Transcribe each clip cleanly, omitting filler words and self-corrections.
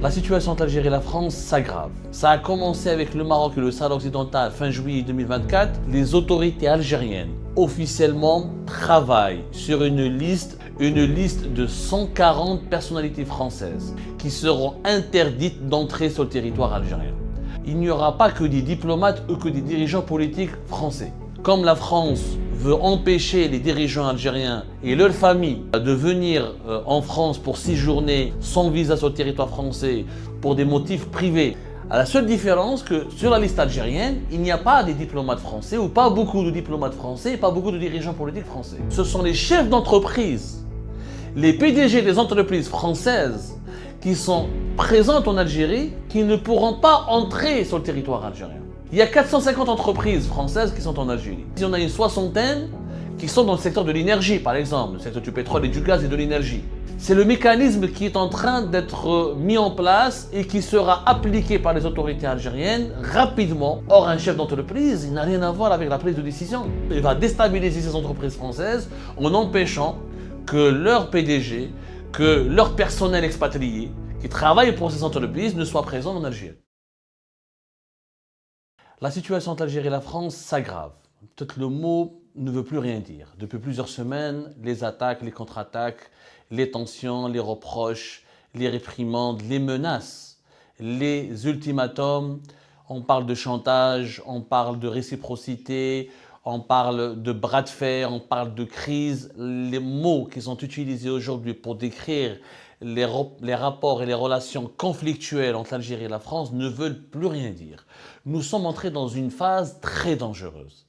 La situation entre l'Algérie et la France s'aggrave. Ça a commencé avec le Maroc et le Sahara occidental fin juillet 2024. Les autorités algériennes officiellement travaillent sur une liste de 140 personnalités françaises qui seront interdites d'entrer sur le territoire algérien. Il n'y aura pas que des diplomates ou que des dirigeants politiques français. Comme la France veut empêcher les dirigeants algériens et leurs familles de venir en France pour séjourner sans visa sur le territoire français pour des motifs privés, à la seule différence que sur la liste algérienne, il n'y a pas des diplomates français ou pas beaucoup de diplomates français et pas beaucoup de dirigeants politiques français. Ce sont les chefs d'entreprise, les PDG des entreprises françaises qui sont présentes en Algérie qui ne pourront pas entrer sur le territoire algérien. Il y a 450 entreprises françaises qui sont en Algérie. Il y en a une soixantaine qui sont dans le secteur de l'énergie, par exemple, le secteur du pétrole et du gaz et de l'énergie. C'est le mécanisme qui est en train d'être mis en place et qui sera appliqué par les autorités algériennes rapidement. Or, un chef d'entreprise, il n'a rien à voir avec la prise de décision. Il va déstabiliser ces entreprises françaises en empêchant que leur PDG, que leur personnel expatrié qui travaille pour ces entreprises ne soit présent en Algérie. La situation entre l'Algérie et la France s'aggrave. Peut-être le mot ne veut plus rien dire. Depuis plusieurs semaines, les attaques, les contre-attaques, les tensions, les reproches, les réprimandes, les menaces, les ultimatums, on parle de chantage, on parle de réciprocité, on parle de bras de fer, on parle de crise. Les mots qui sont utilisés aujourd'hui pour décrire les rapports et les relations conflictuelles entre l'Algérie et la France ne veulent plus rien dire. Nous sommes entrés dans une phase très dangereuse.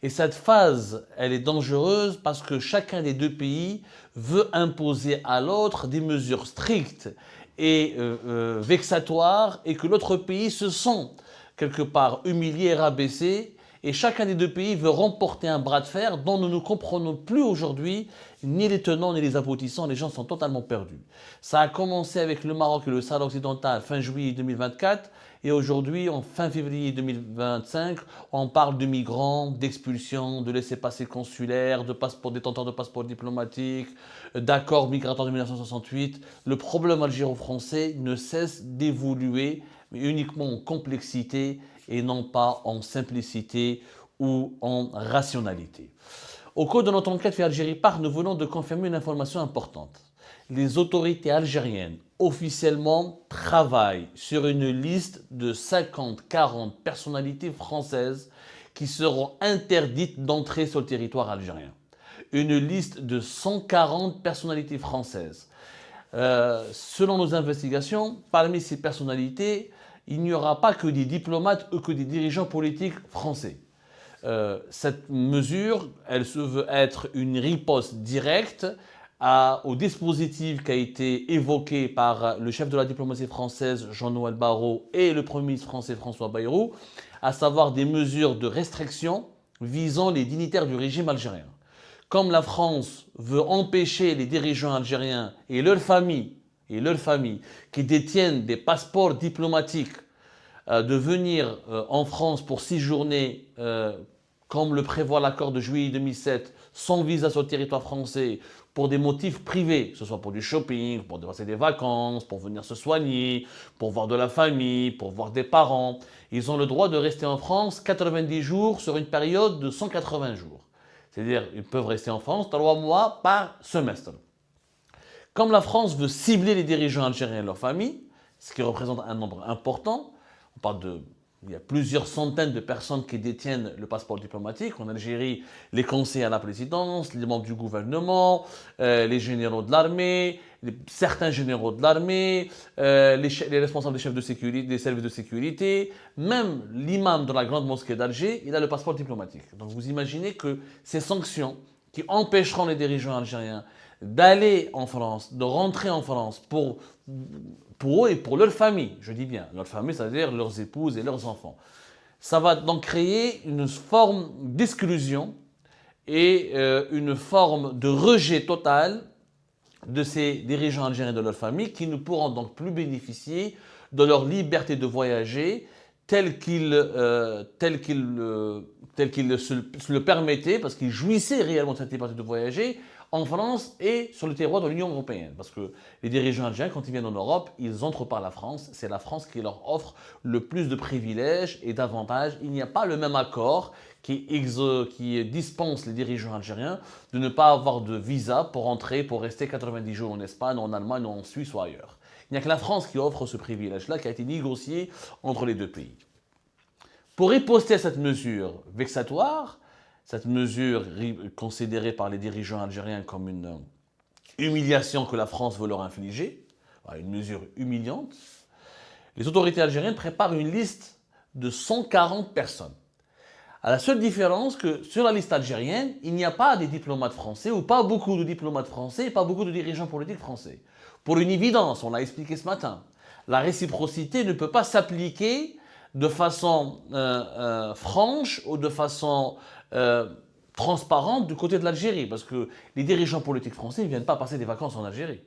Et cette phase, elle est dangereuse parce que chacun des deux pays veut imposer à l'autre des mesures strictes et vexatoires et que l'autre pays se sent quelque part humilié et rabaissé. Et chacun des deux pays veut remporter un bras de fer dont nous ne comprenons plus aujourd'hui ni les tenants ni les aboutissants. Les gens sont totalement perdus. Ça a commencé avec le Maroc et le Sahara occidental fin juillet 2024 et aujourd'hui, en fin février 2025, on parle de migrants, d'expulsions, de laissez-passer consulaires, de détenteurs de passeports diplomatiques, d'accords migratoires de 1968. Le problème algéro-français ne cesse d'évoluer, mais uniquement en complexité et non pas en simplicité ou en rationalité. Au cours de notre enquête via Algérie Part, nous venons de confirmer une information importante. Les autorités algériennes officiellement travaillent sur une liste de 50-40 personnalités françaises qui seront interdites d'entrer sur le territoire algérien. Une liste de 140 personnalités françaises. Selon nos investigations, parmi ces personnalités, il n'y aura pas que des diplomates ou que des dirigeants politiques français. Cette mesure, elle se veut être une riposte directe au dispositif qui a été évoqué par le chef de la diplomatie française Jean-Noël Barrot et le Premier ministre français François Bayrou, à savoir des mesures de restriction visant les dignitaires du régime algérien. Comme la France veut empêcher les dirigeants algériens et leurs familles qui détiennent des passeports diplomatiques de venir en France pour séjourner, comme le prévoit l'accord de juillet 2007, sans visa sur le territoire français, pour des motifs privés, que ce soit pour du shopping, pour passer des vacances, pour venir se soigner, pour voir de la famille, pour voir des parents. Ils ont le droit de rester en France 90 jours sur une période de 180 jours. C'est-à-dire ils peuvent rester en France 3 mois par semestre. Comme la France veut cibler les dirigeants algériens et leurs familles, ce qui représente un nombre important, il y a plusieurs centaines de personnes qui détiennent le passeport diplomatique. En Algérie, les conseillers à la présidence, les membres du gouvernement, les généraux de l'armée, certains généraux de l'armée, les responsables des chefs de sécurité, des services de sécurité, même l'imam de la grande mosquée d'Alger, il a le passeport diplomatique. Donc vous imaginez que ces sanctions qui empêcheront les dirigeants algériens d'aller en France, de rentrer en France pour eux et pour leur famille, je dis bien, leur famille, c'est-à-dire leurs épouses et leurs enfants. Ça va donc créer une forme d'exclusion et une forme de rejet total de ces dirigeants algériens et de leur famille qui ne pourront donc plus bénéficier de leur liberté de voyager telle qu'ils se le permettaient, parce qu'ils jouissaient réellement de cette liberté de voyager en France et sur le territoire de l'Union européenne. Parce que les dirigeants algériens, quand ils viennent en Europe, ils entrent par la France. C'est la France qui leur offre le plus de privilèges et d'avantages. Il n'y a pas le même accord qui dispense les dirigeants algériens de ne pas avoir de visa pour entrer, pour rester 90 jours en Espagne, en Allemagne, en Suisse ou ailleurs. Il n'y a que la France qui offre ce privilège-là, qui a été négocié entre les deux pays. Pour riposter à cette mesure vexatoire, cette mesure considérée par les dirigeants algériens comme une humiliation que la France veut leur infliger, une mesure humiliante, les autorités algériennes préparent une liste de 140 personnes. À la seule différence que sur la liste algérienne, il n'y a pas des diplomates français ou pas beaucoup de diplomates français et pas beaucoup de dirigeants politiques français. Pour une évidence, on l'a expliqué ce matin, la réciprocité ne peut pas s'appliquer de façon franche ou de façon transparente du côté de l'Algérie, parce que les dirigeants politiques français ne viennent pas passer des vacances en Algérie.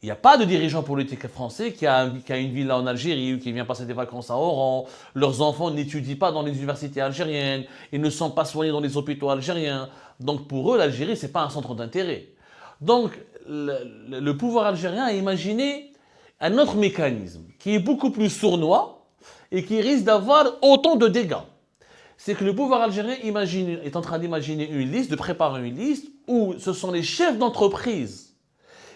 Il n'y a pas de dirigeant politique français qui a une villa en Algérie ou qui vient passer des vacances à Oran. Leurs enfants n'étudient pas dans les universités algériennes, ils ne sont pas soignés dans les hôpitaux algériens. Donc pour eux, l'Algérie, ce n'est pas un centre d'intérêt. Donc le pouvoir algérien a imaginé un autre mécanisme qui est beaucoup plus sournois et qui risque d'avoir autant de dégâts. C'est que le pouvoir algérien est en train d'imaginer une liste, de préparer une liste où ce sont les chefs d'entreprise,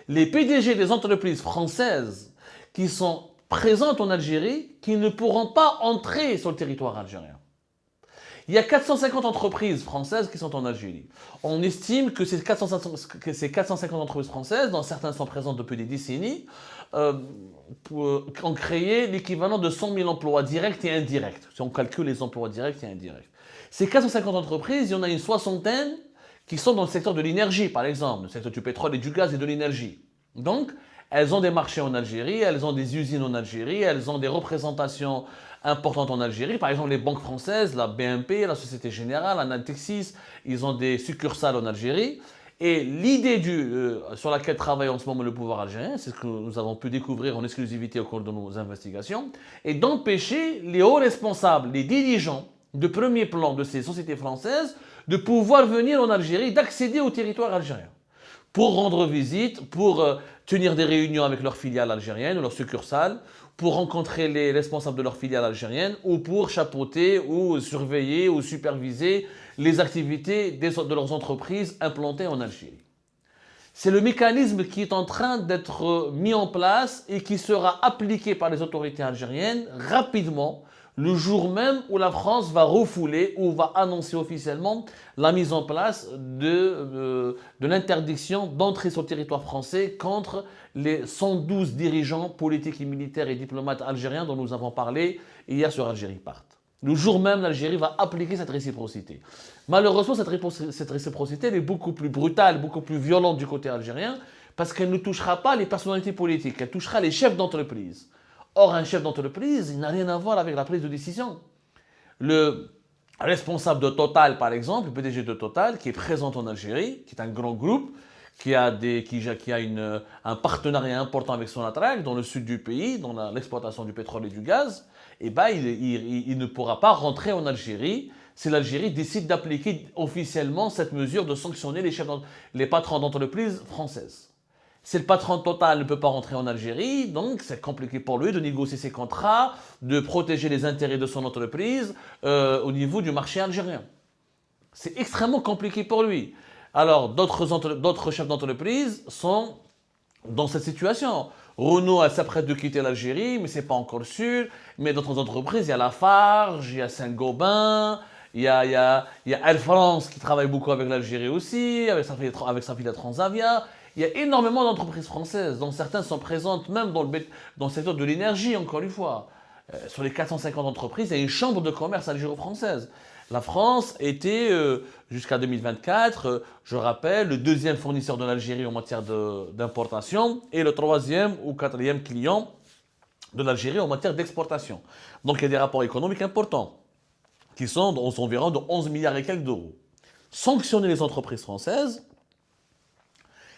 les PDG des entreprises françaises qui sont présentes en Algérie, qui ne pourront pas entrer sur le territoire algérien. Il y a 450 entreprises françaises qui sont en Algérie. On estime que ces 450 entreprises françaises, dont certaines sont présentes depuis des décennies, ont créé l'équivalent de 100 000 emplois directs et indirects, si on calcule les emplois directs et indirects. Ces 450 entreprises, il y en a une soixantaine qui sont dans le secteur de l'énergie, par exemple, le secteur du pétrole et du gaz et de l'énergie. Donc, elles ont des marchés en Algérie, elles ont des usines en Algérie, elles ont des représentations importantes en Algérie. Par exemple, les banques françaises, la BNP, la Société Générale, la Natixis, ils ont des succursales en Algérie. Et l'idée sur laquelle travaille en ce moment le pouvoir algérien, c'est ce que nous avons pu découvrir en exclusivité au cours de nos investigations, est d'empêcher les hauts responsables, les dirigeants de premier plan de ces sociétés françaises de pouvoir venir en Algérie, d'accéder au territoire algérien pour rendre visite, pour tenir des réunions avec leurs filiales algériennes ou leurs succursales, pour rencontrer les responsables de leurs filiales algériennes ou pour chapeauter ou surveiller ou superviser les activités de leurs entreprises implantées en Algérie. C'est le mécanisme qui est en train d'être mis en place et qui sera appliqué par les autorités algériennes rapidement, le jour même où la France va refouler ou va annoncer officiellement la mise en place de l'interdiction d'entrer sur le territoire français contre les 112 dirigeants politiques et militaires et diplomates algériens dont nous avons parlé hier sur Algérie Part. Le jour même, l'Algérie va appliquer cette réciprocité. Malheureusement, cette réciprocité elle est beaucoup plus brutale, beaucoup plus violente du côté algérien, parce qu'elle ne touchera pas les personnalités politiques, elle touchera les chefs d'entreprise. Or, un chef d'entreprise, il n'a rien à voir avec la prise de décision. Le responsable de Total, par exemple, le PDG de Total, qui est présent en Algérie, qui est un grand groupe, qui a un partenariat important avec Sonatrach dans le sud du pays, dans l'exploitation du pétrole et du gaz, eh ben, il ne pourra pas rentrer en Algérie si l'Algérie décide d'appliquer officiellement cette mesure de sanctionner les patrons d'entreprises françaises. Si le patron Total ne peut pas rentrer en Algérie, donc c'est compliqué pour lui de négocier ses contrats, de protéger les intérêts de son entreprise au niveau du marché algérien. C'est extrêmement compliqué pour lui. Alors, d'autres chefs d'entreprise sont dans cette situation. Renault s'apprête de quitter l'Algérie, mais ce n'est pas encore sûr. Mais d'autres entreprises, il y a Lafarge, il y a Saint-Gobain, il y a Air France qui travaille beaucoup avec l'Algérie aussi, avec sa filiale Transavia. Il y a énormément d'entreprises françaises, dont certaines sont présentes même dans le secteur de l'énergie, encore une fois. Sur les 450 entreprises, il y a une chambre de commerce algéro-française. La France était, jusqu'à 2024, je rappelle, le deuxième fournisseur de l'Algérie en matière d'importation et le troisième ou quatrième client de l'Algérie en matière d'exportation. Donc il y a des rapports économiques importants qui sont aux environs de 11 milliards et quelques d'euros. Sanctionner les entreprises françaises,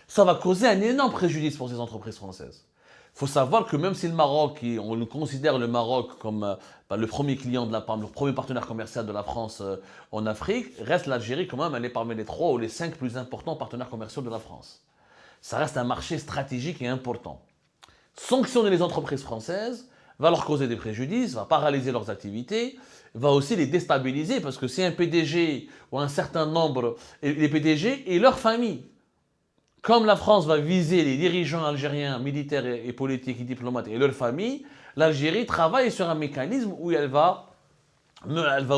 ça va causer un énorme préjudice pour ces entreprises françaises. Il faut savoir que même si le Maroc, on le considère le Maroc comme le premier client le premier partenaire commercial de la France en Afrique, reste l'Algérie quand même, elle est parmi les 3 ou les 5 plus importants partenaires commerciaux de la France. Ça reste un marché stratégique et important. Sanctionner les entreprises françaises va leur causer des préjudices, va paralyser leurs activités, va aussi les déstabiliser parce que si un PDG ou un certain nombre, les PDG et leurs familles, comme la France va viser les dirigeants algériens, militaires et politiques et diplomates et leurs familles, l'Algérie travaille sur un mécanisme où elle va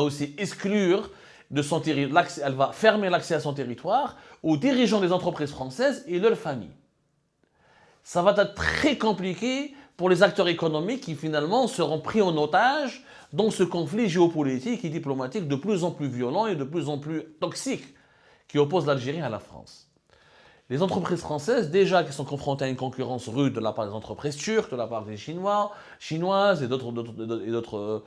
aussi exclure de son territoire, elle va fermer l'accès à son territoire aux dirigeants des entreprises françaises et leurs familles. Ça va être très compliqué pour les acteurs économiques qui finalement seront pris en otage dans ce conflit géopolitique et diplomatique de plus en plus violent et de plus en plus toxique qui oppose l'Algérie à la France. Les entreprises françaises, déjà qui sont confrontées à une concurrence rude de la part des entreprises turques, de la part des chinoises et d'autres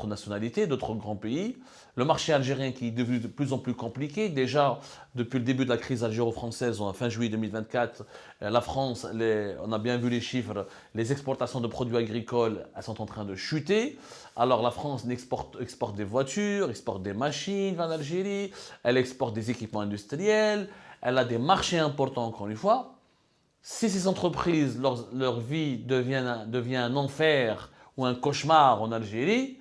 nationalités, d'autres grands pays. Le marché algérien qui est devenu de plus en plus compliqué. Déjà, depuis le début de la crise algéro-française, en fin juillet 2024, la France, on a bien vu les chiffres, les exportations de produits agricoles, elles sont en train de chuter. Alors la France exporte des voitures, exporte des machines vers l'Algérie, elle exporte des équipements industriels, elle a des marchés importants, encore une fois. Si ces entreprises, leur vie devient un enfer ou un cauchemar en Algérie,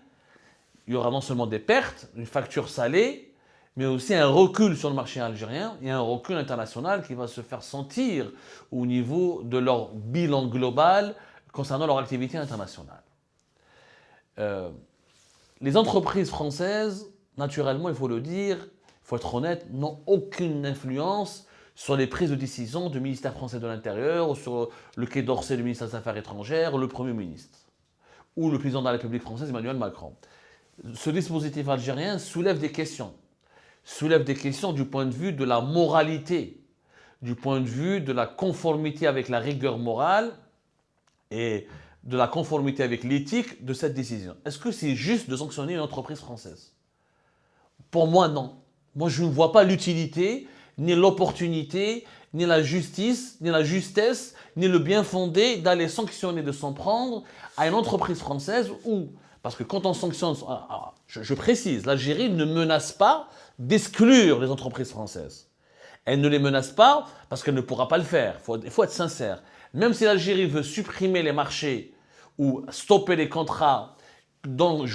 il y aura non seulement des pertes, une facture salée, mais aussi un recul sur le marché algérien et un recul international qui va se faire sentir au niveau de leur bilan global concernant leur activité internationale. Les entreprises françaises, naturellement, il faut le dire, il faut être honnête, n'ont aucune influence sur les prises de décision du ministère français de l'Intérieur, ou sur le Quai d'Orsay du ministère des Affaires étrangères, ou le Premier ministre, ou le président de la République française, Emmanuel Macron. Ce dispositif algérien soulève des questions. Soulève des questions du point de vue de la moralité, du point de vue de la conformité avec la rigueur morale et de la conformité avec l'éthique de cette décision. Est-ce que c'est juste de sanctionner une entreprise française? Pour moi, non. Moi, je ne vois pas l'utilité, ni l'opportunité, ni la justice, ni la justesse, ni le bien fondé d'aller sanctionner, de s'en prendre à une entreprise française où, parce que quand on sanctionne, je précise, l'Algérie ne menace pas d'exclure les entreprises françaises. Elle ne les menace pas parce qu'elle ne pourra pas le faire. Il faut être sincère. Même si l'Algérie veut supprimer les marchés ou stopper les contrats dont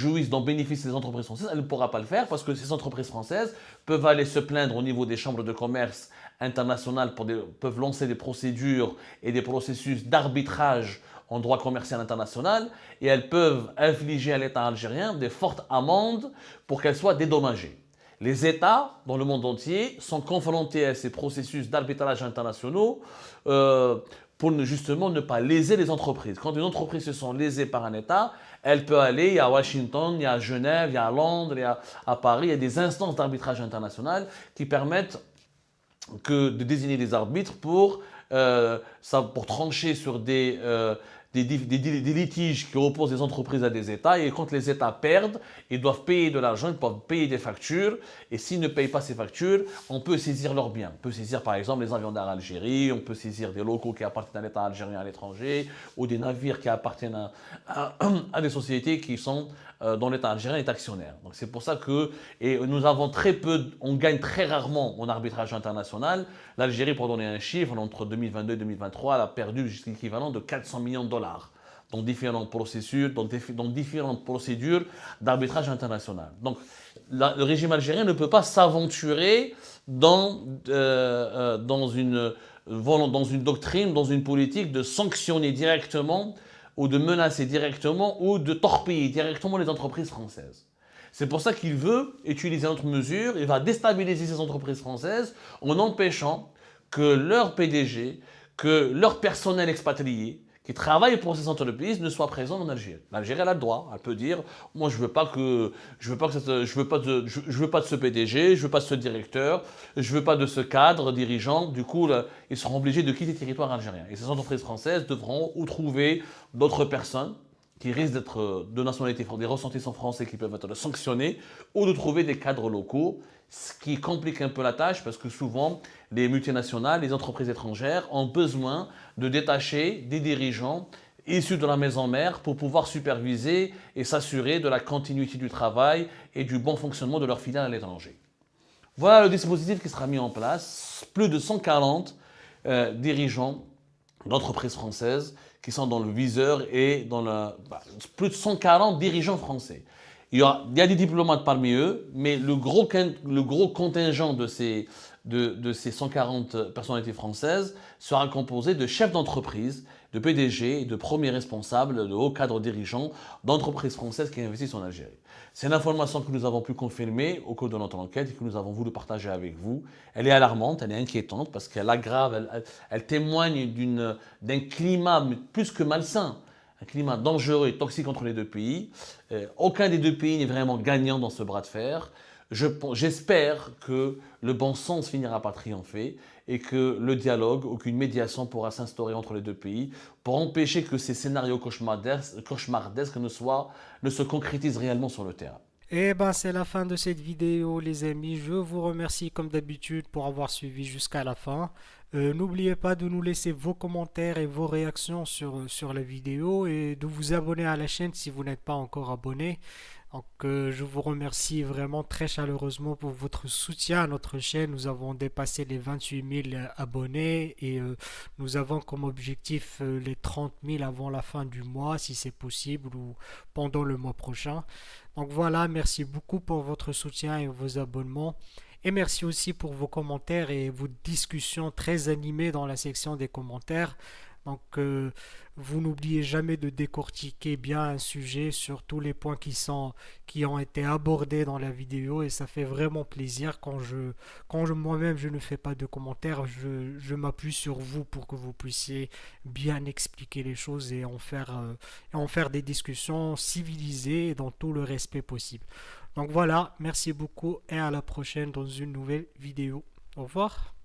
bénéficient les entreprises françaises, elle ne pourra pas le faire parce que ces entreprises françaises peuvent aller se plaindre au niveau des chambres de commerce internationales, peuvent lancer des procédures et des processus d'arbitrage en droit commercial international et elles peuvent infliger à l'État algérien des fortes amendes pour qu'elles soient dédommagées. Les États dans le monde entier sont confrontés à ces processus d'arbitrage internationaux pour justement ne pas léser les entreprises. Quand une entreprise se sent lésée par un État, elle peut aller, il y a à Washington, il y a à Genève, il y a à Londres, il y a à Paris, il y a des instances d'arbitrage international qui permettent de désigner des arbitres pour trancher sur des litiges qui opposent les entreprises à des États. Et quand les États perdent, ils doivent payer de l'argent, ils doivent payer des factures. Et s'ils ne payent pas ces factures, on peut saisir leurs biens. On peut saisir par exemple les avions d'Air Algérie, on peut saisir des locaux qui appartiennent à l'État algérien à l'étranger, ou des navires qui appartiennent à des sociétés qui sont dont l'État algérien est actionnaire. Donc c'est pour ça que nous avons on gagne très rarement en arbitrage international. L'Algérie, pour donner un chiffre, entre 2022 et 2023, elle a perdu jusqu'à l'équivalent de 400 millions de dollars dans différentes procédures d'arbitrage international. Donc le régime algérien ne peut pas s'aventurer dans une doctrine, dans une politique de sanctionner directement ou de menacer directement ou de torpiller directement les entreprises françaises. C'est pour ça qu'il veut utiliser notre mesure, il va déstabiliser ces entreprises françaises en empêchant que leur PDG, que leur personnel expatrié qui travaille pour ces entreprises ne soit présent en Algérie. L'Algérie, elle a le droit, elle peut dire « moi je veux pas de ce PDG, je veux pas de ce directeur, je veux pas de ce cadre dirigeant ». Du coup, là, ils seront obligés de quitter le territoire algérien. Et ces entreprises françaises devront ou trouver d'autres personnes qui risquent d'être de nationalité, des ressortissants français qui peuvent être sanctionnés, ou de trouver des cadres locaux, ce qui complique un peu la tâche parce que souvent les multinationales, les entreprises étrangères ont besoin de détacher des dirigeants issus de la maison mère pour pouvoir superviser et s'assurer de la continuité du travail et du bon fonctionnement de leurs filiales à l'étranger. Voilà le dispositif qui sera mis en place. Plus de 140 dirigeants d'entreprises françaises qui sont dans le viseur et dans plus de 140 dirigeants français. Il y a des diplomates parmi eux, mais le gros contingent de ces 140 personnalités françaises sera composé de chefs d'entreprise, de PDG, de premiers responsables, de hauts cadres dirigeants d'entreprises françaises qui investissent en Algérie. C'est une information que nous avons pu confirmer au cours de notre enquête et que nous avons voulu partager avec vous. Elle est alarmante, elle est inquiétante parce qu'elle aggrave, elle témoigne d'un climat plus que malsain, un climat dangereux et toxique entre les deux pays. Aucun des deux pays n'est vraiment gagnant dans ce bras de fer. J'espère que le bon sens finira par triompher et que le dialogue ou qu'une médiation pourra s'instaurer entre les deux pays pour empêcher que ces scénarios cauchemardesques ne se concrétisent réellement sur le terrain. Et ben c'est la fin de cette vidéo les amis, je vous remercie comme d'habitude pour avoir suivi jusqu'à la fin. N'oubliez pas de nous laisser vos commentaires et vos réactions sur la vidéo et de vous abonner à la chaîne si vous n'êtes pas encore abonné. Donc je vous remercie vraiment très chaleureusement pour votre soutien à notre chaîne. Nous avons dépassé les 28 000 abonnés et nous avons comme objectif les 30 000 avant la fin du mois si c'est possible ou pendant le mois prochain. Donc voilà, merci beaucoup pour votre soutien et vos abonnements. Et merci aussi pour vos commentaires et vos discussions très animées dans la section des commentaires. Donc, vous n'oubliez jamais de décortiquer bien un sujet sur tous les points qui ont été abordés dans la vidéo et ça fait vraiment plaisir quand moi-même je ne fais pas de commentaires, je m'appuie sur vous pour que vous puissiez bien expliquer les choses et en faire des discussions civilisées et dans tout le respect possible. Donc voilà, merci beaucoup et à la prochaine dans une nouvelle vidéo. Au revoir.